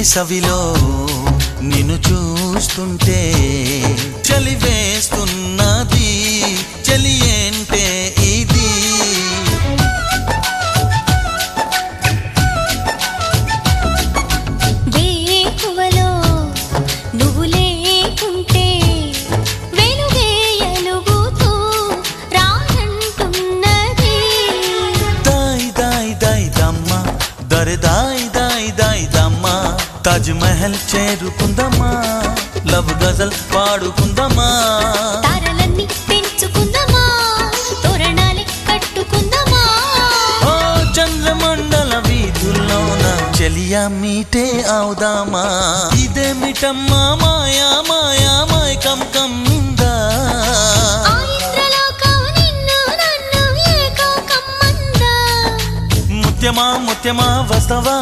వేసవిలో నిన్ను చూస్తుంటే చలి వేస్తున్నది, చలి ఏంటే ఇది? వేకువలో నువ్వు లేకుంటే వెలుగే ఎలుగుతూ రానంటున్నది. దాయ్ దాయ్ దాయ్ దమ్మ దరే దాయ్ దాయ్ దాయ్ దమ్మ, తాజ్ మహల్ చేరుకుందమ్మా, లవ్ గజల్ పాడుకుందమ్మా, తారలన్నీ పెంచుకుందామా, తోరణాలే కట్టుకుందామా. ఓ చంద్రమండల వీధుల్లోన చెలియా మీటే అవుదామా. ఇదేమిటమ్మా మాయా మాయా మైకం కమ్మిందా, ఆ ఇంద్రలోకం నిన్ను నన్ను ఏకం కమ్మందా. ముత్యమా ముత్యమా వస్తవా